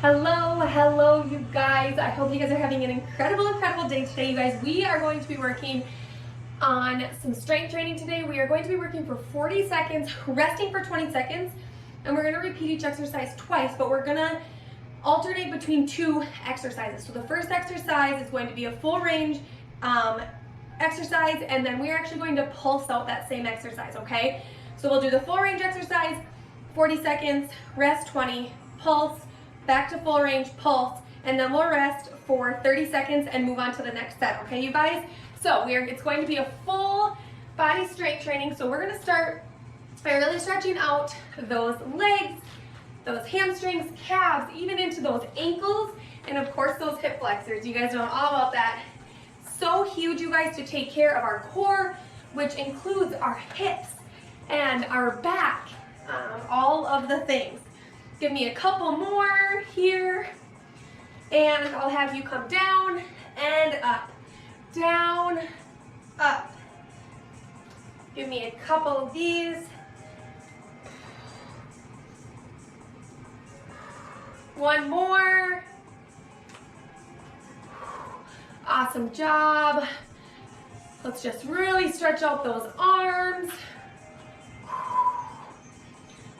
Hello, you guys. I hope you guys are having an incredible day today. You guys, we are going to be working on some strength training today. We are going to be working for 40 seconds, resting for 20 seconds, and we're going to repeat each exercise twice, but we're going to alternate between two exercises. So the first exercise is going to be a full range exercise, and then we're actually going to pulse out that same exercise, okay? So we'll do the full range exercise, 40 seconds, rest 20, pulse, back to full range, pulse, and then we'll rest for 30 seconds and move on to the next set, okay, you guys? So it's going to be a full body strength training. So we're gonna start by really stretching out those legs, those hamstrings, calves, even into those ankles, and of course those hip flexors. You guys know all about that. So huge, you guys, to take care of our core, which includes our hips and our back, all of the things. Give me a couple more here, and I'll have you come down and up, down, up. Give me a couple of these. One more. Awesome job. Let's just really stretch out those arms.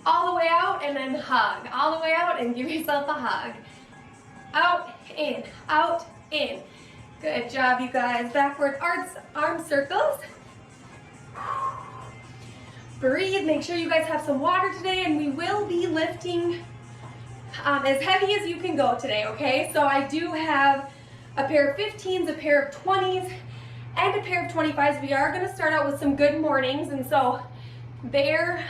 All the way out and then hug. All the way out and give yourself a hug. Out, in, out, in. Good job, you guys. Backward arm circles. Breathe. Make sure you guys have some water today, and we will be lifting as heavy as you can go today, okay? So I do have a pair of 15s, a pair of 20s, and a pair of 25s. We are going to start out with some good mornings, and so they're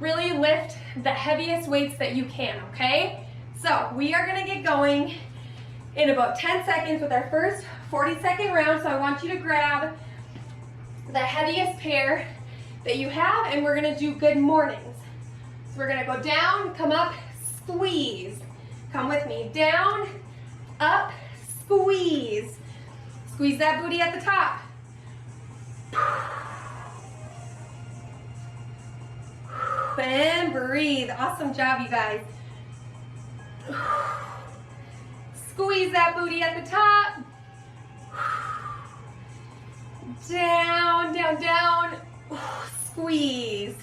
really lift the heaviest weights that you can, okay? So we are gonna get going in about 10 seconds with our first 40-second round. So I want you to grab the heaviest pair that you have, and we're gonna do good mornings. So we're gonna go down, come up, squeeze. Come with me, down, up, squeeze. Squeeze that booty at the top. And breathe. Awesome job, you guys. Squeeze that booty at the top. Down, down, down. Squeeze.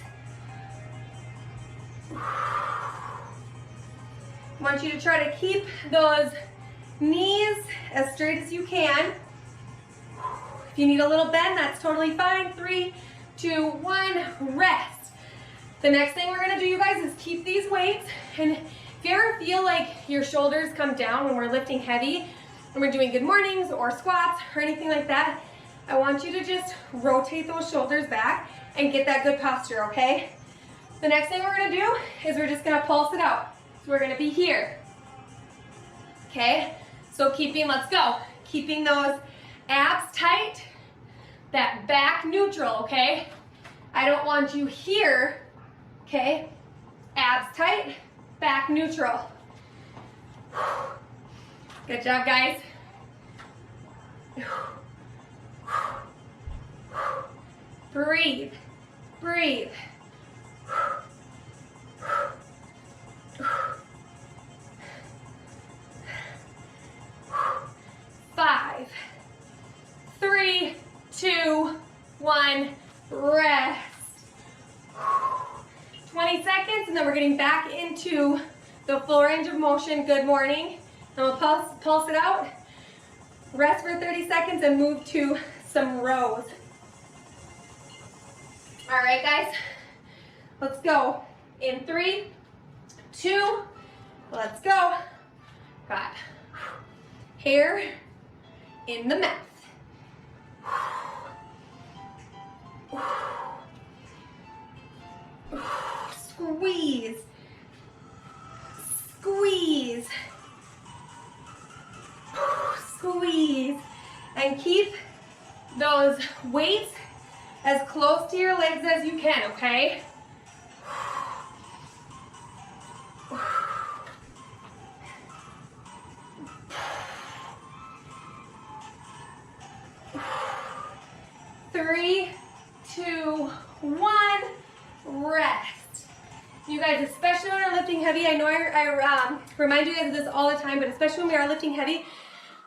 I want you to try to keep those knees as straight as you can. If you need a little bend, that's totally fine. 3, 2, 1, rest. The next thing we're gonna do, you guys, is keep these weights. And if you ever feel like your shoulders come down when we're lifting heavy, when we're doing good mornings or squats or anything like that, I want you to just rotate those shoulders back and get that good posture, okay? The next thing we're gonna do is we're just gonna pulse it out. So we're gonna be here, okay? So let's go. Keeping those abs tight, that back neutral, okay? I don't want you here. Okay, abs tight, back neutral. Good job, guys. Breathe, breathe. 5, 3, 2, 1, rest. 20 seconds, and then we're getting back into the full range of motion. Good morning. And we'll pulse it out, rest for 30 seconds, and move to some rows. All right, guys, let's go. In 3, 2, let's go. Got hair in the mouth. Squeeze, squeeze, squeeze, and keep those weights as close to your legs as you can, okay? Three, two, one, rest. You guys, especially when we're lifting heavy, I know I remind you guys of this all the time, but especially when we are lifting heavy,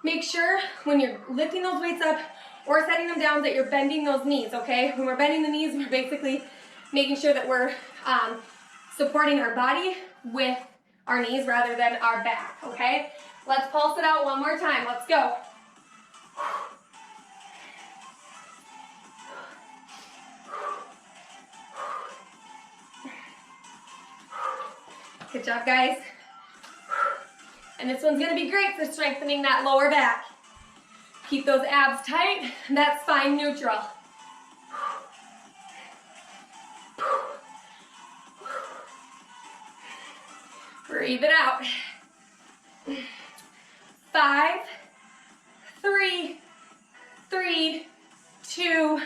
make sure when you're lifting those weights up or setting them down that you're bending those knees, okay? When we're bending the knees, we're basically making sure that we're supporting our body with our knees rather than our back, okay? Let's pulse it out one more time. Let's go. Good job, guys. And this one's gonna be great for strengthening that lower back. Keep those abs tight, that spine neutral. Breathe it out. 5, 3, 2,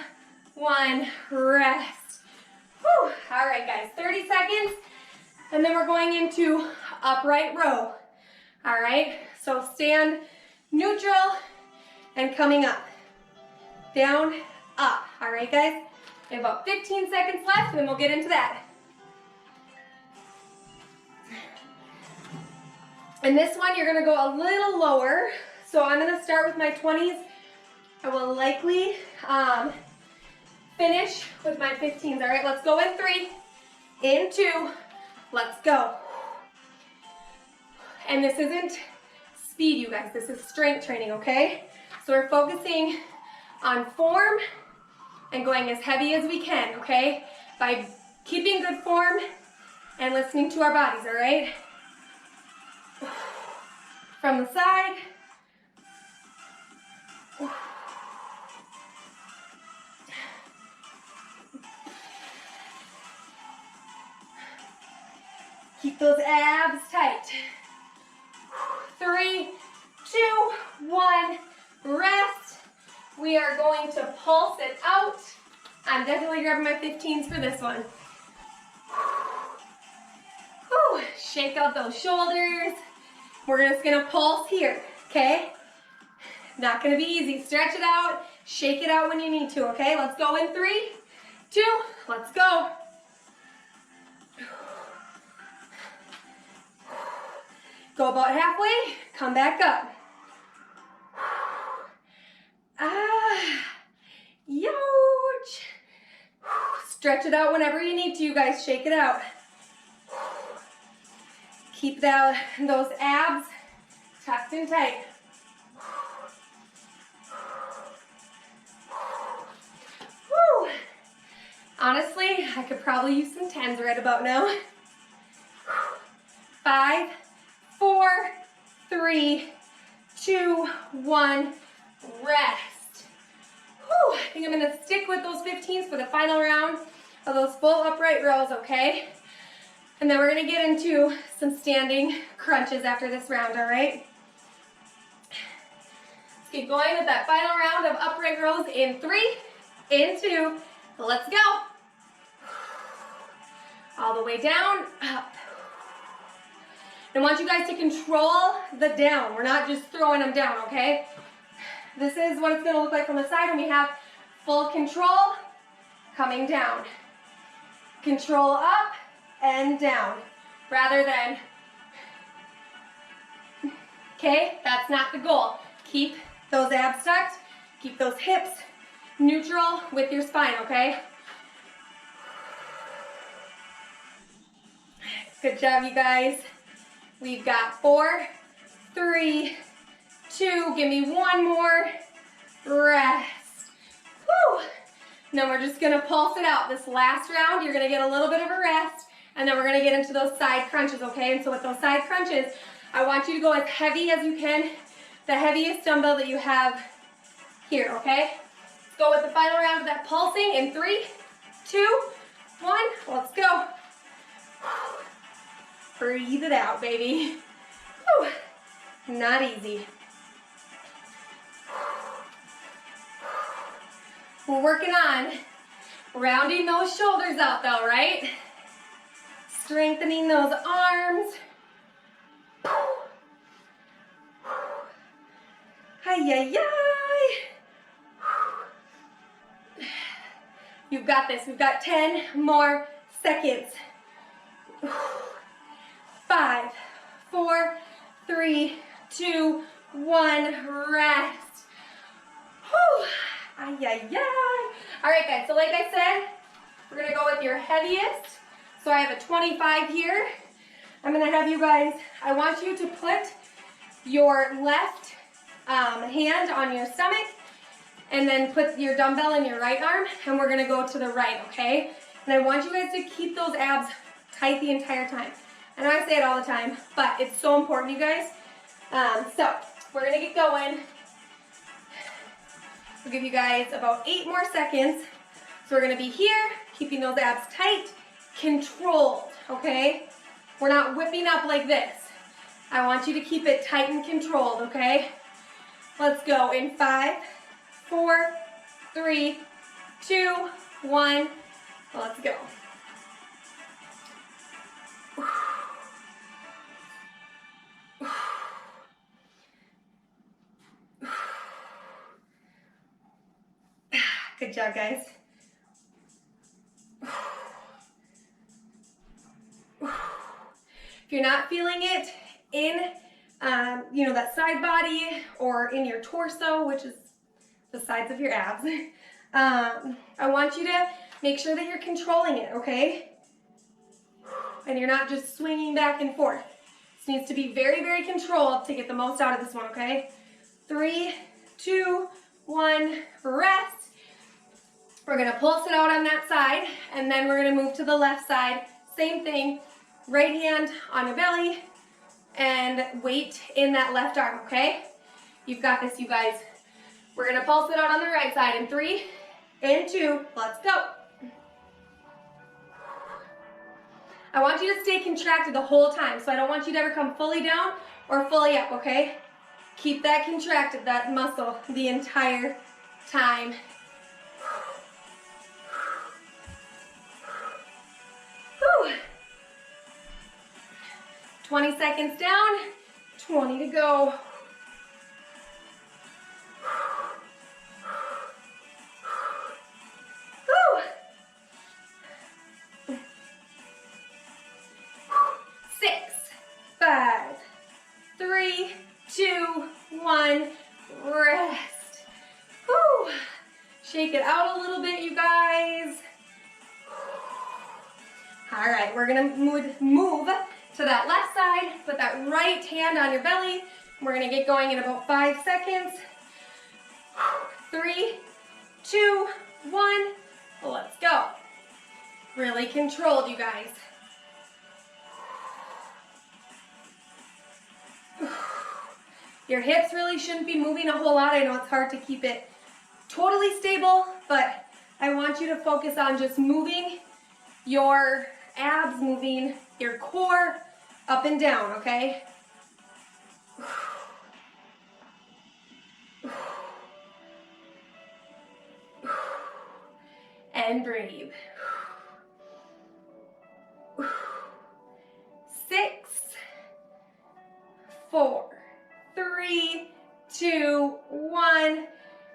1, rest. Whew. All right, guys, 30 seconds, and then we're going into upright row. All right, so stand neutral and coming up, down, up. All right, guys, we have about 15 seconds left, and then we'll get into that. And this one, you're gonna go a little lower. So I'm gonna start with my 20s. I will likely finish with my 15s. All right, let's go in 3, in 2, let's go. And this isn't speed, you guys. This is strength training, okay? So we're focusing on form and going as heavy as we can, okay? By keeping good form and listening to our bodies, all right? From the side. Keep those abs tight. 3, 2, 1, rest. We are going to pulse it out. I'm definitely grabbing my 15s for this one. Whew. Shake out those shoulders. We're just gonna pulse here, okay? Not gonna be easy. Stretch it out, shake it out when you need to, okay? Let's go in 3, 2, let's go. Go about halfway, come back up. Youch. Stretch it out whenever you need to, you guys. Shake it out. Keep those abs tucked and tight. Woo. Honestly, I could probably use some 10s right about now. 5, 4, 3, 2, 1, rest. Whew. I think I'm gonna stick with those 15s for the final round of those full upright rows, okay? And then we're gonna get into some standing crunches after this round, all right? Let's keep going with that final round of upright rows in 3, in 2, let's go. All the way down, up. And I want you guys to control the down. We're not just throwing them down, okay? This is what it's gonna look like from the side when we have full control, coming down. Control up and down, rather than, okay? That's not the goal. Keep those abs tucked, keep those hips neutral with your spine, okay? Good job, you guys. We've got 4, 3, 2, give me one more, rest. Woo! And then we're just gonna pulse it out. This last round, you're gonna get a little bit of a rest, and then we're gonna get into those side crunches, okay? And so with those side crunches, I want you to go as heavy as you can, the heaviest dumbbell that you have here, okay? Let's go with the final round of that pulsing in 3, 2, 1, let's go. Breathe it out, baby. Whew. Not easy. We're working on rounding those shoulders out though, right? Strengthening those arms. Hi-yi-yi. You've got this. We've got 10 more seconds. 5, 4, 3, 2, 1, rest. Whew. Ay, ay, ay. All right, guys, so like I said, we're gonna go with your heaviest. So I have a 25 here. I'm gonna have you guys, I want you to put your left hand on your stomach and then put your dumbbell in your right arm, and we're gonna go to the right, okay? And I want you guys to keep those abs tight the entire time. I know I say it all the time, but it's so important, you guys. So we're gonna get going. We'll give you guys about 8 more seconds. So we're gonna be here, keeping those abs tight, controlled, okay? We're not whipping up like this. I want you to keep it tight and controlled, okay? Let's go in 5, 4, 3, 2, 1. Let's go. Good job, guys. If you're not feeling it in, that side body or in your torso, which is the sides of your abs, I want you to make sure that you're controlling it, okay? And you're not just swinging back and forth. This needs to be very, very controlled to get the most out of this one, okay? 3, 2, 1, rest. We're gonna pulse it out on that side, and then we're gonna move to the left side. Same thing, right hand on your belly, and weight in that left arm, okay? You've got this, you guys. We're gonna pulse it out on the right side in 3, and 2, let's go. I want you to stay contracted the whole time, so I don't want you to ever come fully down or fully up, okay? Keep that contracted, that muscle, the entire time. 20 seconds down, 20 to go. Woo. 6, 5, 3, 2, 1, rest. Woo. Shake it out a little bit, you guys. All right, we're gonna move to that left side, put that right hand on your belly. We're gonna get going in about 5 seconds. 3, 2, 1, let's go. Really controlled, you guys. Your hips really shouldn't be moving a whole lot. I know it's hard to keep it totally stable, but I want you to focus on just moving your abs, moving your core up and down, okay? And breathe. 6, 4, 3, 2, 1,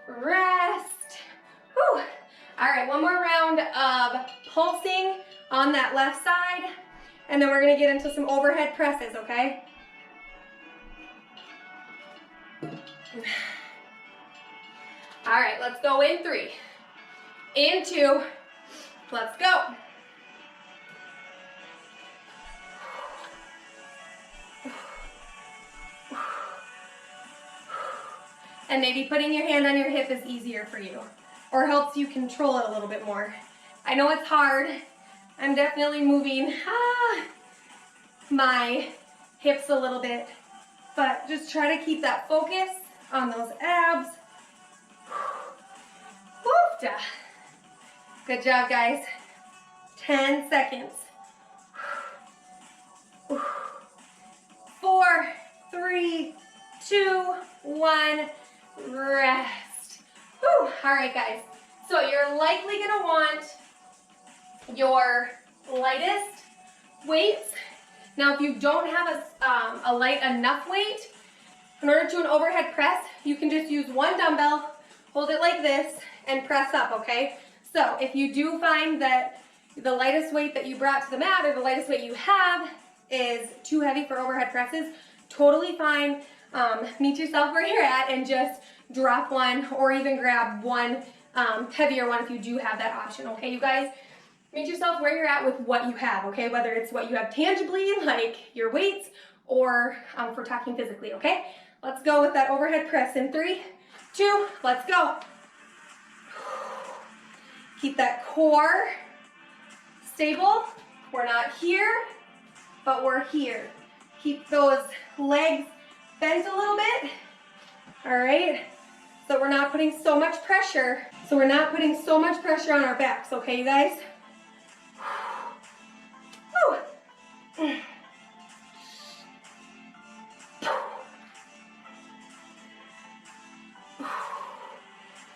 rest. Whew. All right, one more round of pulsing on that left side, and then we're gonna get into some overhead presses, okay? All right, let's go in 3, in 2, let's go. And maybe putting your hand on your hip is easier for you, or helps you control it a little bit more. I know it's hard. I'm definitely moving my hips a little bit, but just try to keep that focus on those abs. Woofda. Good job, guys. 10 seconds. 4, 3, 2, 1, rest. Whew. All right, guys. So you're likely gonna want your lightest weights. Now, if you don't have a light enough weight, in order to do an overhead press, you can just use one dumbbell, hold it like this, and press up, okay? So if you do find that the lightest weight that you brought to the mat or the lightest weight you have is too heavy for overhead presses, totally fine. Meet yourself where you're at and just drop one or even grab one heavier one if you do have that option, okay, you guys? Meet yourself where you're at with what you have, okay? Whether it's what you have tangibly, like your weights, or if we're talking physically, okay? Let's go with that overhead press in 3, 2, let's go. Keep that core stable. We're not here, but we're here. Keep those legs bent a little bit, all right? So we're not putting so much pressure. On our backs, okay, you guys? Woo.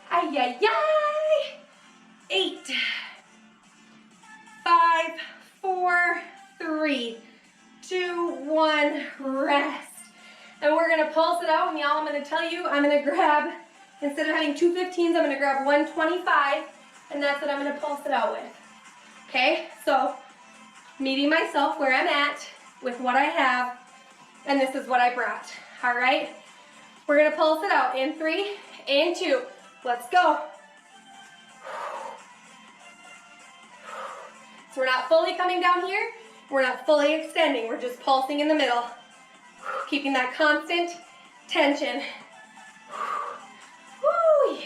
Ay, ay, ay. 8, 5, 4, 3, 2, 1, rest. And we're gonna pulse it out, and y'all, I'm gonna tell you, I'm gonna grab, instead of having 2 15s, I'm gonna grab 125, and that's what I'm gonna pulse it out with. Okay, so meeting myself where I'm at with what I have, and this is what I brought, all right? We're gonna pulse it out in 3, in 2, let's go. So we're not fully coming down here, we're not fully extending, we're just pulsing in the middle, keeping that constant tension. Woo.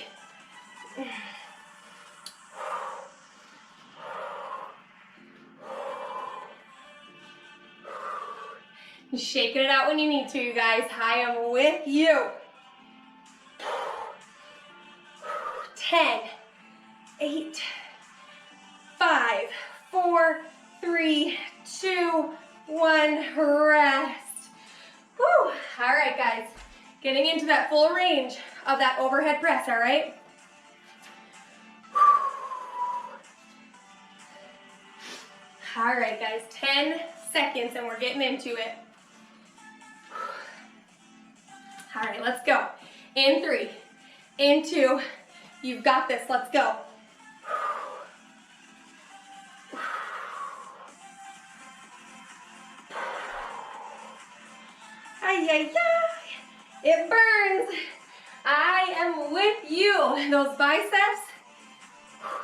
Shaking it out when you need to, you guys. I am with you. 10, 8, 5, 4, 3, 2, 1, rest. Woo. All right, guys. Getting into that full range of that overhead press, all right? All right, guys, 10 seconds and we're getting into it. All right, let's go. In 3, in 2, you've got this, let's go. Ay, ay, ay. It burns. I am with you. Those biceps,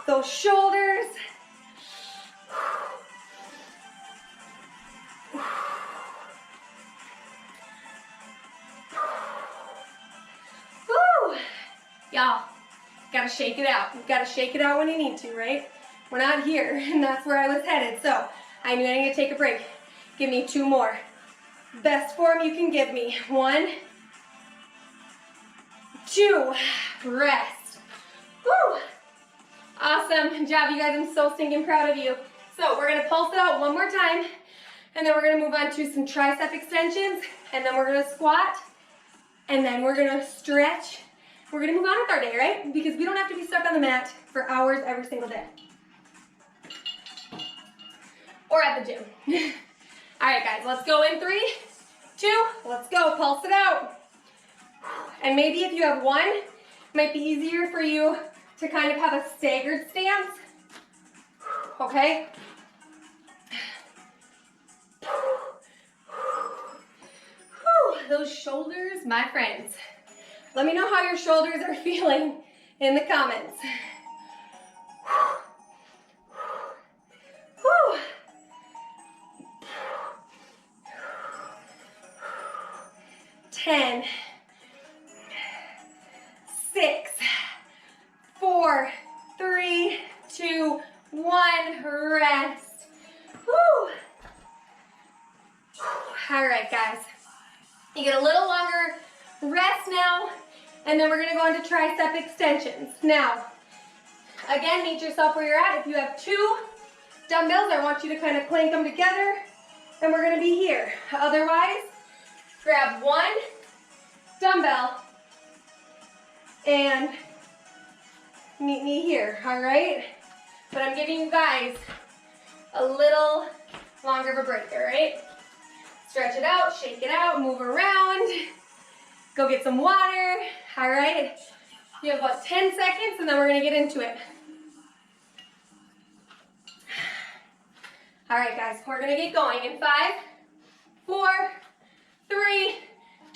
those shoulders. Woo. Y'all, gotta shake it out. You've gotta shake it out when you need to, right? We're not here, and that's where I was headed. So I knew I needed to take a break. Give me 2 more. Best form you can give me. 1, 2, rest. Woo! Awesome job, you guys. I'm so stinking proud of you. So we're gonna pulse it out one more time, and then we're gonna move on to some tricep extensions, and then we're gonna squat, and then we're gonna stretch. We're gonna move on with our day, right? Because we don't have to be stuck on the mat for hours every single day. Or at the gym. All right, guys, let's go in 3, 2, let's go, pulse it out. And maybe if you have one, it might be easier for you to kind of have a staggered stance, okay? Whew, those shoulders, my friends. Let me know how your shoulders are feeling in the comments. Whew. 10, 6, 4, 3, 2, 1, rest. Woo. All right, guys. You get a little longer rest now, and then we're gonna go into tricep extensions. Now, again, meet yourself where you're at. If you have 2 dumbbells, I want you to kind of clank them together, and we're gonna be here. Otherwise, grab 1 dumbbell and meet me here, all right? But I'm giving you guys a little longer of a break, all right? Stretch it out, shake it out, move around, go get some water, all right? You have about 10 seconds and then we're gonna get into it. All right, guys, we're gonna get going in 5, 4, 3,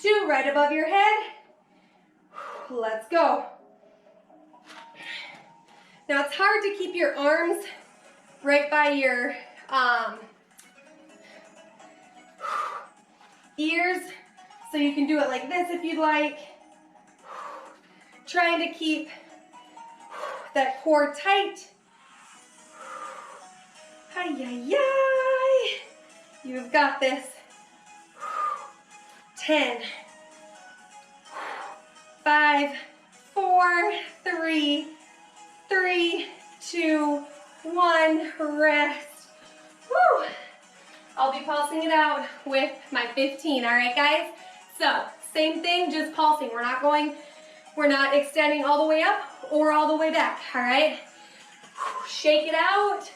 2, right above your head. Let's go. Now it's hard to keep your arms right by your ears, so you can do it like this if you'd like. Trying to keep that core tight. Hi-yi-yi. You've got this. 10, 5, 4, 3, 2, 1, rest. Woo! I'll be pulsing it out with my 15, all right, guys? So, same thing, just pulsing. We're not extending all the way up or all the way back, all right? Shake it out.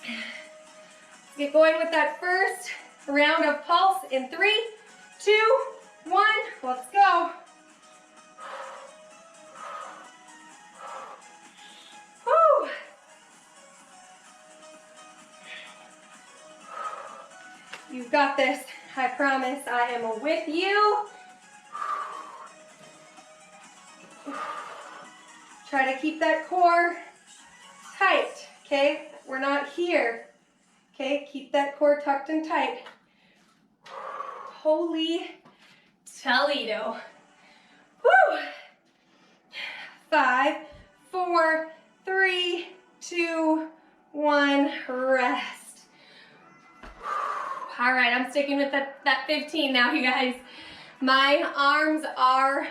Let's get going with that first round of pulse in 3, 2, 1, let's go. Woo! You've got this. I promise I am with you. Try to keep that core tight, okay? We're not here, okay? Keep that core tucked and tight. Holy Toledo. Woo! 5, 4, 3, 2, 1, rest. All right, I'm sticking with that 15 now, you guys. My arms are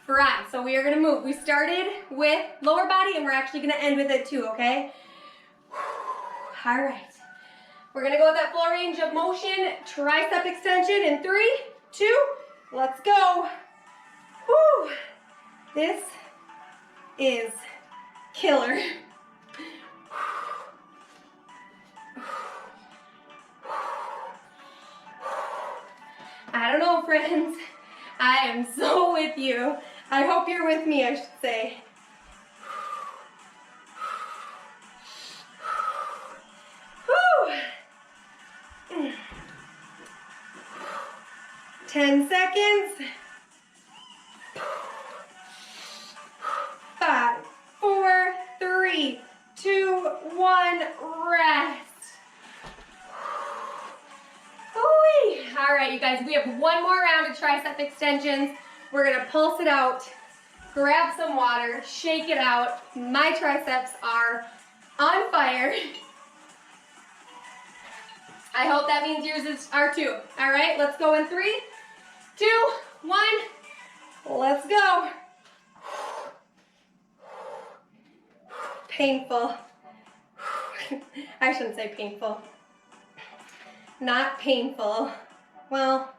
fried, so we are gonna move. We started with lower body and we're actually gonna end with it too, okay? All right. We're gonna go with that full range of motion, tricep extension in 3, 2, let's go. Woo! This is killer. I don't know, friends. I am so with you. I hope you're with me, I should say. Whew. 10 seconds. 5, 4, 3, 2, 1, rest. All right, you guys, we have one more round of tricep extensions. We're gonna pulse it out, grab some water, shake it out. My triceps are on fire. I hope that means yours are too. All right, let's go in 3, 2, 1, let's go. Painful. I shouldn't say painful. Not painful. Well,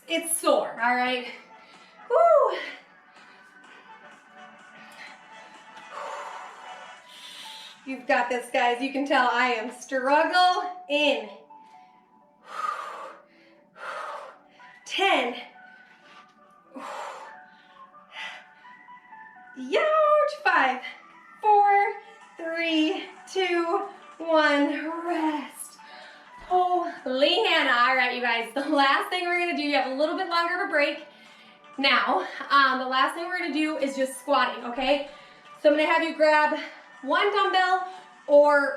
it's sore, all right? Woo! You've got this, guys. You can tell I am struggling. 10. Youch! 5, 4, 3, 2, 1, rest. Holy Hannah. All right, you guys, the last thing we're gonna do, you have a little bit longer of a break. Now, the last thing we're gonna do is just squatting, okay? So I'm gonna have you grab one dumbbell or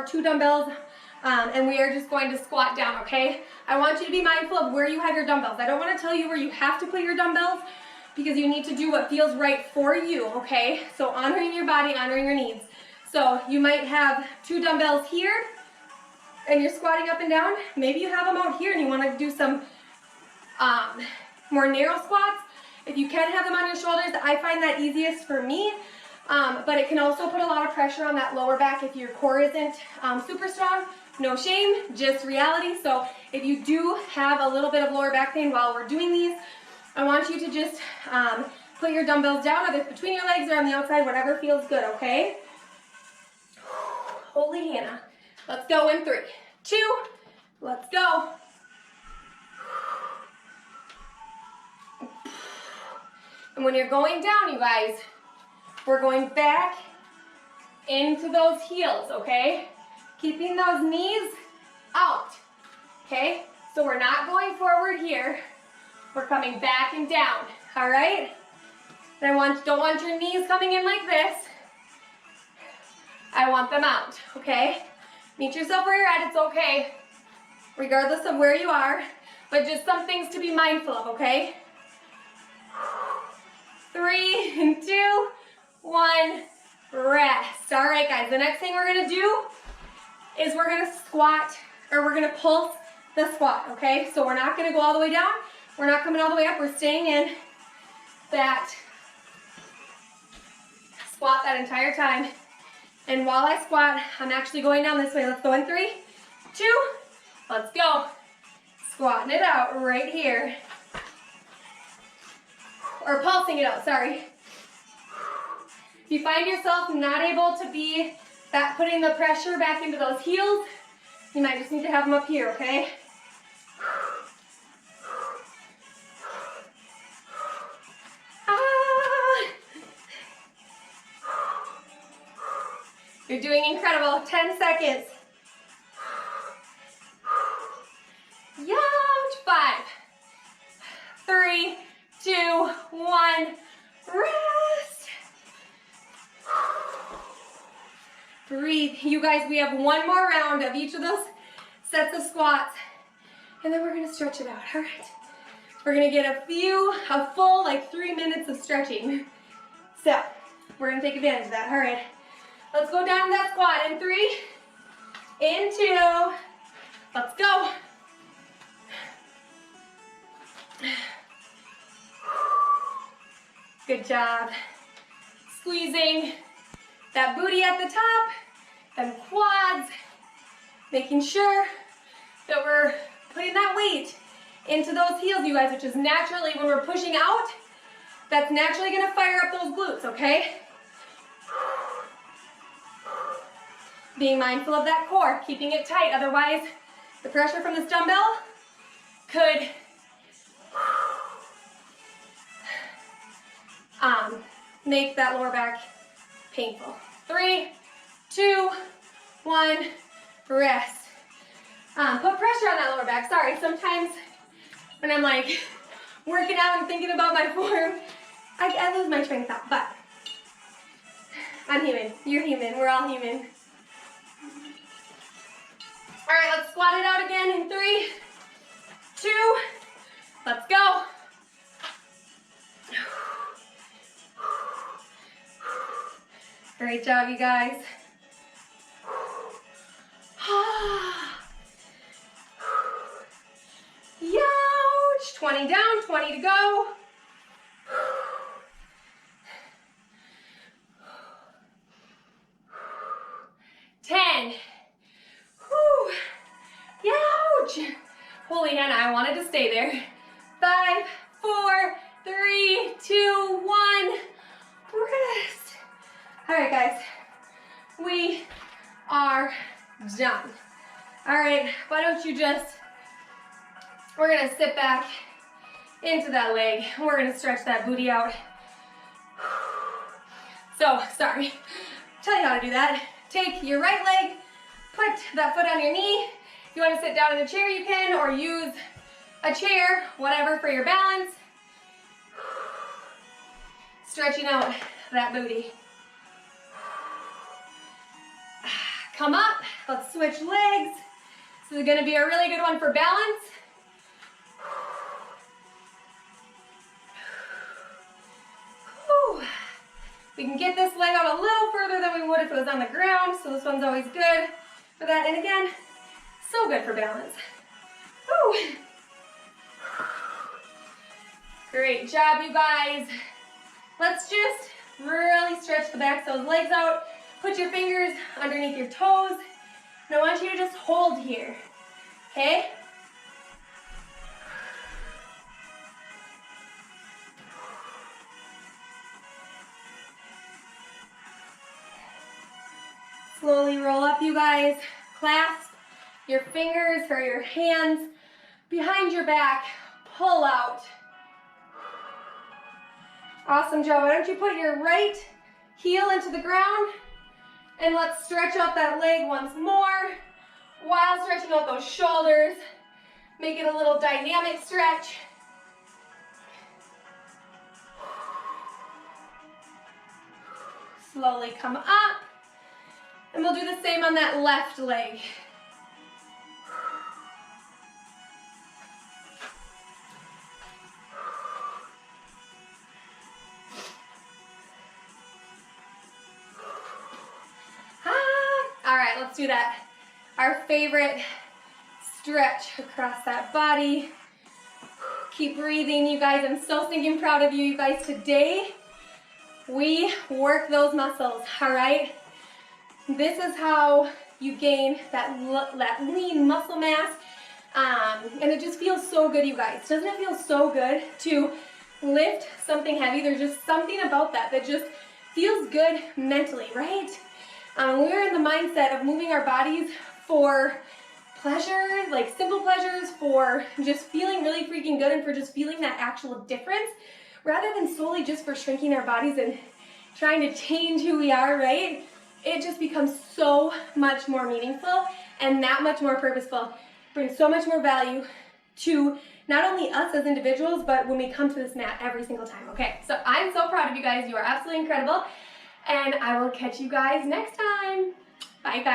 2 dumbbells, and we are just going to squat down, okay? I want you to be mindful of where you have your dumbbells. I don't wanna tell you where you have to put your dumbbells because you need to do what feels right for you, okay? So honoring your body, honoring your needs. So you might have 2 dumbbells here, and you're squatting up and down. Maybe you have them out here and you want to do some more narrow squats. If you can have them on your shoulders, I find that easiest for me, but it can also put a lot of pressure on that lower back if your core isn't super strong. No shame, just reality. So if you do have a little bit of lower back pain while we're doing these, I want you to just put your dumbbells down, whether it's between your legs or on the outside, whatever feels good, okay? Holy Hannah. Let's go in 3, 2, let's go. And when you're going down, you guys, we're going back into those heels, okay? Keeping those knees out, okay? So we're not going forward here. We're coming back and down, all right? And don't want your knees coming in like this. I want them out, okay? Meet yourself where you're at, it's okay, regardless of where you are, but just some things to be mindful of, okay? 3, 2, 1, rest. All right, guys, the next thing we're gonna do is we're gonna squat, or we're gonna pulse the squat, okay? So we're not gonna go all the way down, we're not coming all the way up, we're staying in that squat that entire time. And while I squat, I'm actually going down this way. Let's go in 3, 2, let's go. Squatting it out right here. Or pulsing it out, sorry. If you find yourself not able to be putting the pressure back into those heels, you might just need to have them up here, okay? You're doing incredible. 10 seconds. Youch. 5, 3, 2, 1. Rest. Breathe. You guys, we have one more round of each of those sets of squats, and then we're going to stretch it out. All right. We're going to get a full like 3 minutes of stretching. So we're going to take advantage of that. All right. Let's go down to that squat in 3, in 2, let's go. Good job. Squeezing that booty at the top, them quads, making sure that we're putting that weight into those heels, you guys, which is naturally, when we're pushing out, that's naturally gonna fire up those glutes, okay? Being mindful of that core, keeping it tight, otherwise the pressure from this dumbbell could make that lower back painful. 3, 2, 1, rest. Put pressure on that lower back. Sorry, sometimes when I'm like working out and thinking about my form, I lose my train of thought, but I'm human, you're human, we're all human. All right, let's squat it out again in 3, 2, let's go. Great job, you guys. Youch. 20 down, 20 to go. Holy Hannah, I wanted to stay there. 5, 4, 3, 2, 1. Rest. All right, guys. We are done. All right, why don't you we're gonna sit back into that leg. We're gonna stretch that booty out. So, sorry, tell you how to do that. Take your right leg, put that foot on your knee. If you want to sit down in a chair, you can, or use a chair, whatever, for your balance. Stretching out that booty. Come up, let's switch legs. This is gonna be a really good one for balance. Whew. We can get this leg out a little further than we would if it was on the ground, so this one's always good for that. And again, so good for balance. Whew. Great job, you guys. Let's just really stretch the backs of those legs out. Put your fingers underneath your toes. And I want you to just hold here, okay? Slowly roll up, you guys. Clasp your fingers or your hands behind your back. Pull out. Awesome job. Why don't you put your right heel into the ground, And let's stretch out that leg once more while stretching out those shoulders. Make it a little dynamic stretch. Slowly come up. And we'll do the same on that left leg. All right, let's do that. Our favorite stretch across that body. Keep breathing, you guys. I'm so stinking proud of you, you guys. Today, we work those muscles, all right? This is how you gain that lean muscle mass, and it just feels so good, you guys. Doesn't it feel so good to lift something heavy? There's just something about that just feels good mentally, right? We're in the mindset of moving our bodies for pleasure, like simple pleasures, for just feeling really freaking good and for just feeling that actual difference, rather than solely just for shrinking our bodies and trying to change who we are, right? It just becomes so much more meaningful and that much more purposeful. Brings so much more value to not only us as individuals, but when we come to this mat every single time. Okay, so I'm so proud of you guys. You are absolutely incredible. And I will catch you guys next time. Bye, guys.